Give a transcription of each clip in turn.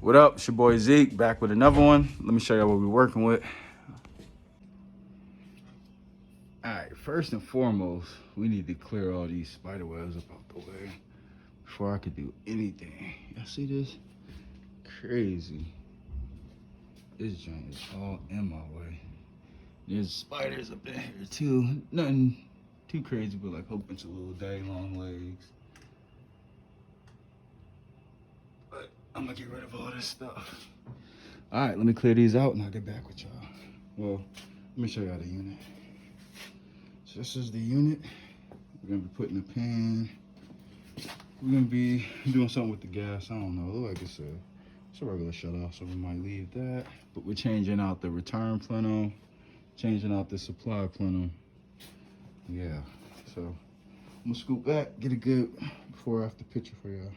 What up? It's your boy Zeke, back with another one. Let me show you what we're working with. All right, first and foremost, we need to clear all these spider webs up out the way before I could do anything. Y'all see this? Crazy. This joint is all in my way. There's spiders up in here too. Nothing too crazy, but like a whole bunch of little daddy long legs. But I'm gonna get rid of all this stuff. All right, let me clear these out and I'll get back with y'all. Well, let me show y'all the unit. So this is the unit. We're gonna be putting a pan. We're gonna be doing something with the gas. I don't know. It looks like it's a regular shut off, so we might leave that. But we're changing out the return plenum, changing out the supply plenum. Yeah. So I'm gonna scoot back, get a good before after picture for y'all.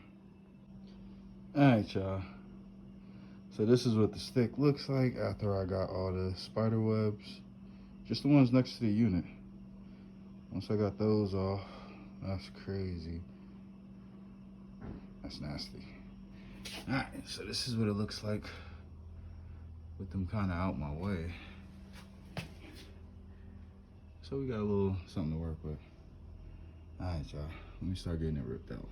All right, y'all. So this is what the stick looks like after I got all the spider webs, just the ones next to the unit. Once I got those off, that's crazy. That's nasty. All right, so this is what it looks like with them kind of out my way. So we got a little something to work with. All right, y'all, let me start getting it ripped out.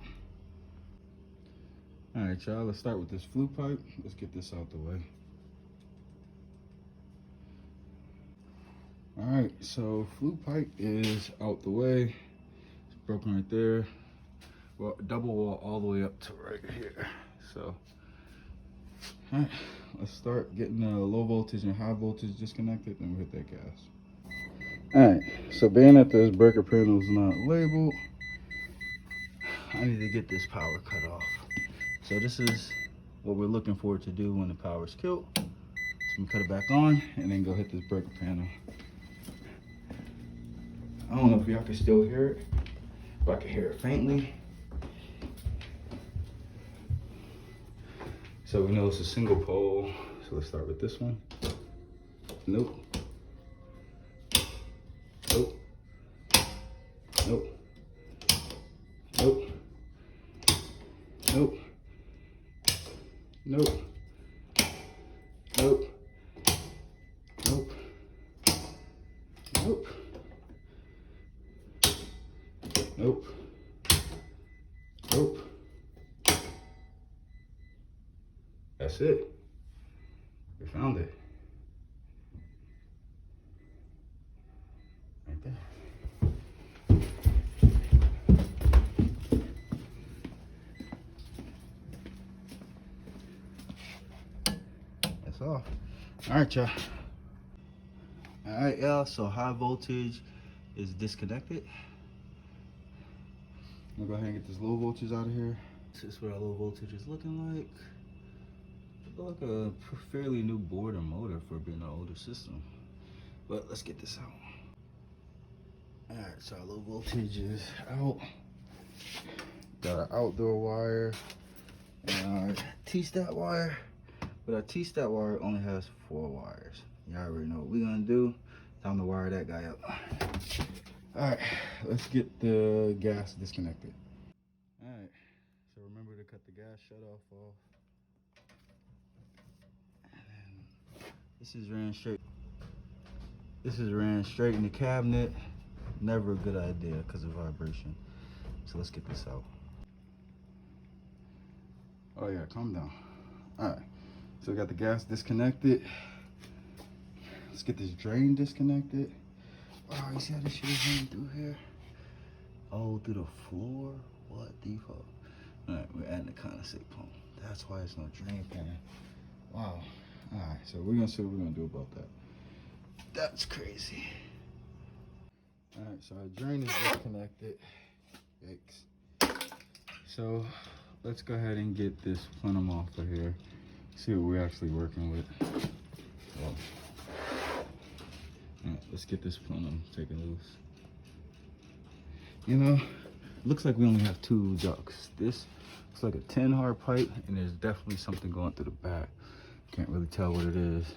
All right, y'all, let's start with this flue pipe. Let's get this out the way. All right, so flue pipe is out the way. It's broken right there. Well, double wall all the way up to right here. So, all right, let's start getting the low voltage and high voltage disconnected, then we'll hit that gas. All right, so being that this breaker panel is not labeled, I need to get this power cut off. So this is what we're looking for to do when the power's killed. So we cut it back on and then go hit this breaker panel. I don't know if y'all can still hear it, but I can hear it faintly. So we know it's a single pole. So let's start with this one. Nope. Nope. Nope. Nope. Nope. Nope. Nope. Nope. Nope. Nope. Nope. That's it. We found it. Right there. That's off. All right, y'all. All right, y'all. So high voltage is disconnected. I'm gonna go ahead and get this low voltage out of here. This is what our low voltage is looking like. It looks like a fairly new board or motor for being an older system. But let's get this out. All right, so our low voltage is out. Got our outdoor wire and our T-stat wire. But our T-stat wire only has 4 wires. Y'all already know what we're gonna do. Time to wire that guy up. All right, let's get the gas disconnected. All right, so remember to cut the gas shut off. And then this is ran straight. This is ran straight in the cabinet. Never a good idea because of vibration. So let's get this out. Oh yeah, calm down. All right, so we got the gas disconnected. Let's get this drain disconnected. Oh, you see how this shit is running through here? Oh, through the floor? What the fuck? All right, we're adding the condensate pump. That's why it's no drain pan. Wow. All right, so we're gonna see what we're gonna do about that. That's crazy. All right, so our drain is disconnected. Yikes. So let's go ahead and get this plenum off of here. See what we're actually working with. Oh. All right, let's get this plenum taken loose. You know, looks like we only have 2 ducts. This looks like a 10 hard pipe, and there's definitely something going through the back. Can't really tell what it is.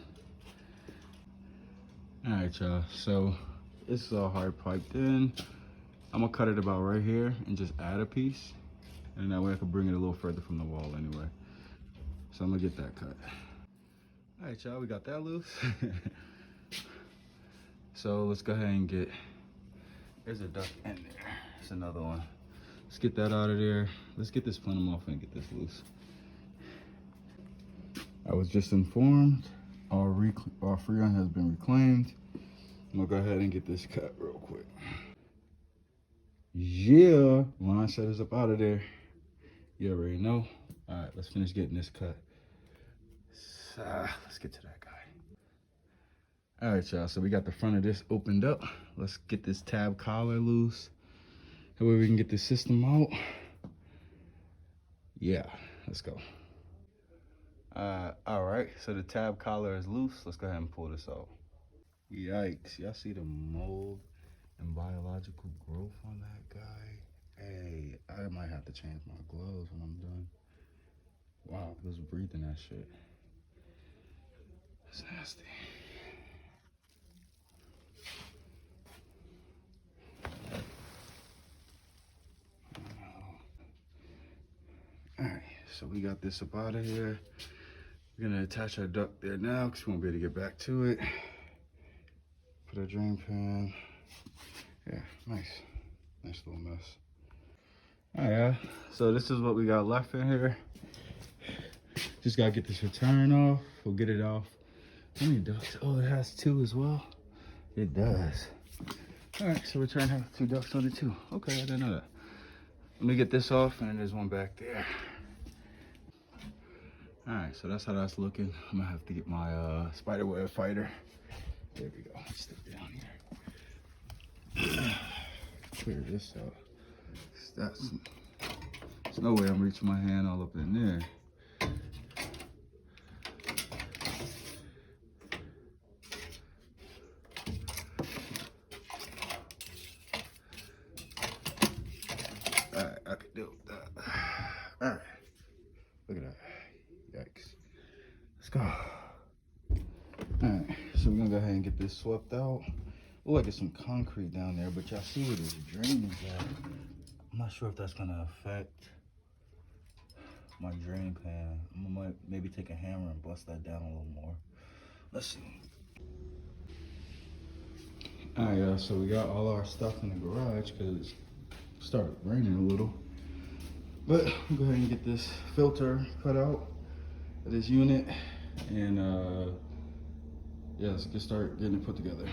All right, y'all, so this is all hard piped in. I'm gonna cut it about right here and just add a piece, and that way I can bring it a little further from the wall anyway. So I'm gonna get that cut. All right, y'all, we got that loose. So let's go ahead and get, there's a duct in there. There's another one. Let's get that out of there. Let's get this plenum off and get this loose. I was just informed our freon has been reclaimed. I'm gonna go ahead and get this cut real quick. Yeah, line setters up out of there. You already know. All right, let's finish getting this cut. Let's get to that guy. All right, y'all, so we got the front of this opened up. Let's get this tab collar loose. That way we can get the system out. Yeah, let's go. All right, so the tab collar is loose. Let's go ahead and pull this out. Yikes, y'all see the mold and biological growth on that guy? Hey, I might have to change my gloves when I'm done. Wow, it was breathing that shit. It's nasty. All right, so we got this up out of here. We're gonna attach our duct there now because we won't be able to get back to it. Put our drain pan. Yeah, nice little mess. All right, so this is what we got left in here. Just gotta get this return off. We'll get it off. How many ducts? Oh, it has 2 as well. It does. All right, so return has 2 ducts on it too. Okay, I didn't know that. Let me get this off, and then there's one back there. All right, so that's how that's looking. I'm gonna have to get my spider web fighter. There we go. Stick down here. Clear this out. There's no way I'm reaching my hand all up in there. All right, I can do that. All right, look at that. Yikes. Let's go. All right, so we're gonna go ahead and get this swept out. Look like there's some concrete down there, but y'all see where this drain is at. I'm not sure if that's gonna affect my drain pan. I might maybe take a hammer and bust that down a little more. Let's see. All right, y'all, so we got all our stuff in the garage because it started raining a little. But we'll go ahead and get this filter cut out of this unit, and yeah, let's start getting it put together.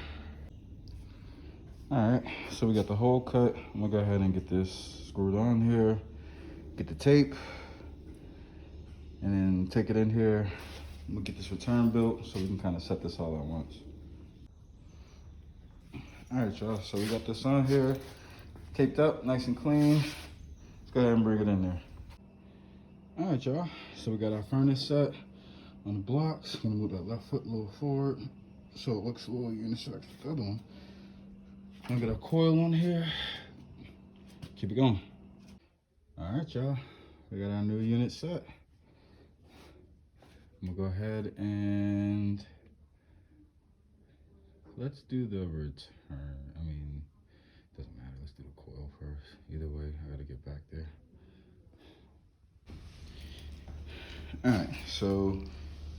All right, so we got the hole cut. I'm gonna go ahead and get this screwed on here, get the tape, and then take it in here. I'm gonna get this return built so we can kind of set this all at once. All right, y'all, so we got this on here, taped up, nice and clean. Let's go ahead and bring it in there. All right, y'all, so we got our furnace set on the blocks. Gonna move that left foot a little forward so it looks a little unisex with the other one. I'm gonna get a coil on here. Keep it going. All right, y'all, we got our new unit set. I'm gonna go ahead and let's do the return. I mean, doesn't matter. Let's do the coil first. Either way, I gotta get back there. All right, so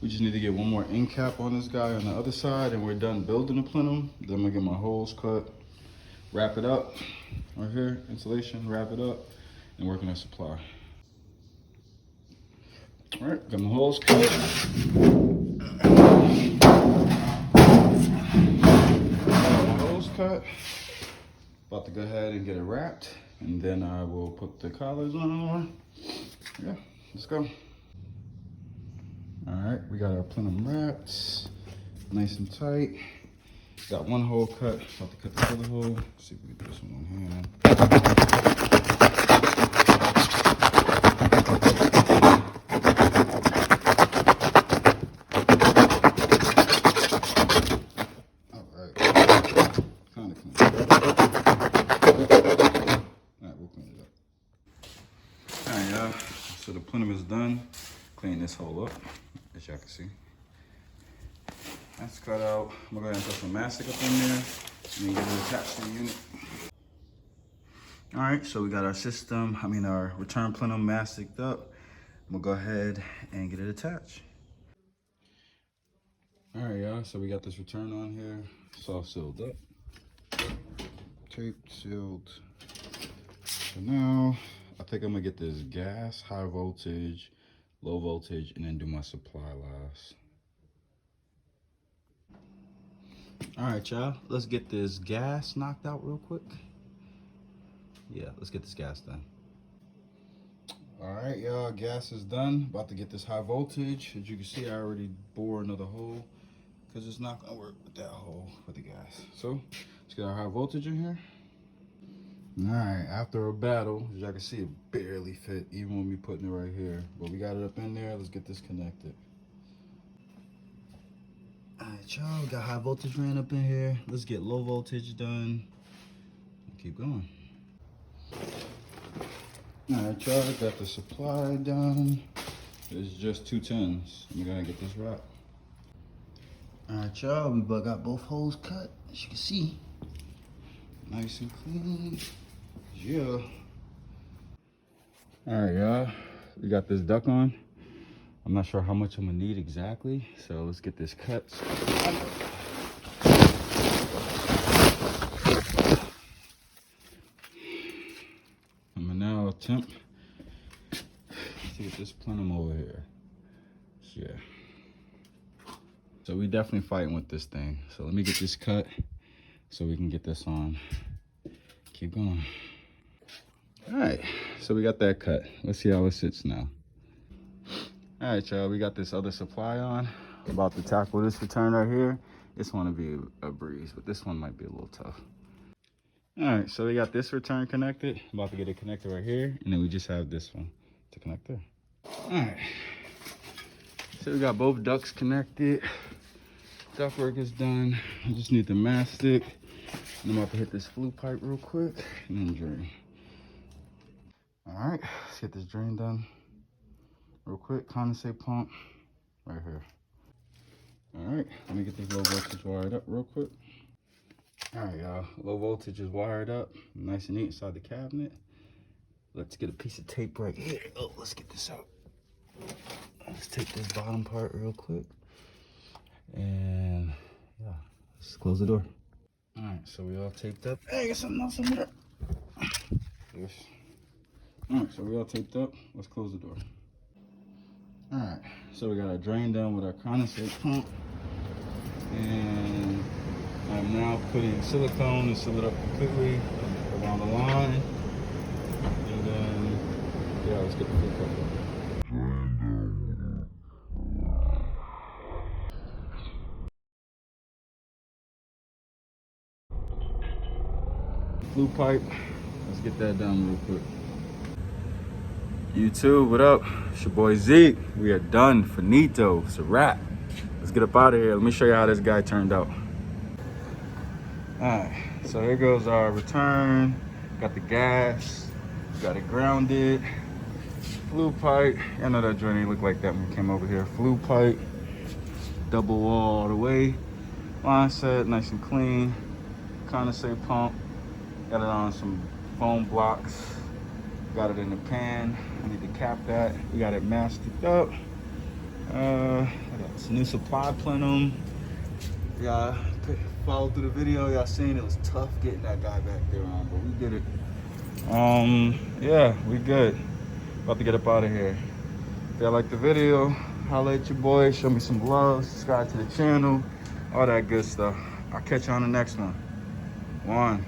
we just need to get one more end cap on this guy on the other side, and we're done building the plenum. Then I'm gonna get my holes cut, wrap it up right here, insulation, wrap it up, and work on that supply. All right, got my holes cut. Cut. About to go ahead and get it wrapped, and then I will put the collars on. Yeah, let's go. All right, we got our plenum wrapped, nice and tight. Got one hole cut. About to cut the other hole. Let's see if we can do this in one hand. So the plenum is done. Clean this hole up, as y'all can see. That's cut out. I'm gonna go ahead and put some mastic up in there and then get it attached to the unit. All right, so we got our system, our return plenum masticed up. I'm gonna go ahead and get it attached. All right, y'all, so we got this return on here, soft sealed up, tape sealed. So now, I think I'm gonna get this gas, high voltage, low voltage, and then do my supply last. All right, y'all, let's get this gas knocked out real quick. Yeah, let's get this gas done. All right, y'all, gas is done. About to get this high voltage. As you can see, I already bore another hole because it's not gonna work with that hole for the gas. So let's get our high voltage in here. All right, after a battle, as y'all can see, it barely fit even when we putting it right here. But we got it up in there. Let's get this connected. All right, y'all, got high voltage ran up in here. Let's get low voltage done. Keep going. All right, y'all, got the supply done. It's just 210s. We gotta get this wrapped. All right, y'all, we got both holes cut, as you can see. Nice and clean. Yeah. All right, y'all, we got this duct on. I'm not sure how much I'm gonna need exactly, so let's get this cut. I'm gonna now attempt to get this plenum over here. Yeah. So we definitely fighting with this thing. So let me get this cut so we can get this on. Keep going. All right, so we got that cut. Let's see how it sits now. All right, y'all, we got this other supply on. About to tackle this return right here. This one will be a breeze, but this one might be a little tough. All right, so we got this return connected. About to get it connected right here, and then we just have this one to connect there. All right, so we got both ducts connected. Duct work is done. I just need the mastic. And I'm about to hit this flue pipe real quick and then drain. All right, let's get this drain done real quick. Condensate pump right here. All right, let me get this low voltage wired up real quick. All right, y'all, low voltage is wired up, nice and neat inside the cabinet. Let's get a piece of tape right here. Oh, let's get this out. Let's take this bottom part real quick. And yeah, let's close the door. All right, so we all taped up. Hey, I got something else in there. Yes. All right, so we all taped up. Let's close the door. All right, so we got our drain done with our condensate pump. And I'm now putting silicone and seal it up completely around the line. And then, yeah, let's get the flue pipe. Flue pipe, let's get that done real quick. YouTube, what up? It's your boy Zeke. We are done. Finito. It's a wrap. Let's get up out of here. Let me show you how this guy turned out. Alright, so here goes our return. Got the gas. Got it grounded. Flue pipe. I know that joint didn't look like that when we came over here. Flue pipe. Double wall all the way. Line set, nice and clean. Condensate pump. Got it on some foam blocks. Got it in the pan. I need to cap that. We got it masticed up. I got some new supply plenum. Y'all followed through the video. Y'all seen it was tough getting that guy back there on, but we did it. Yeah, we good. About to get up out of here. If y'all like the video, holla at your boy. Show me some love. Subscribe to the channel. All that good stuff. I'll catch you on the next one. One.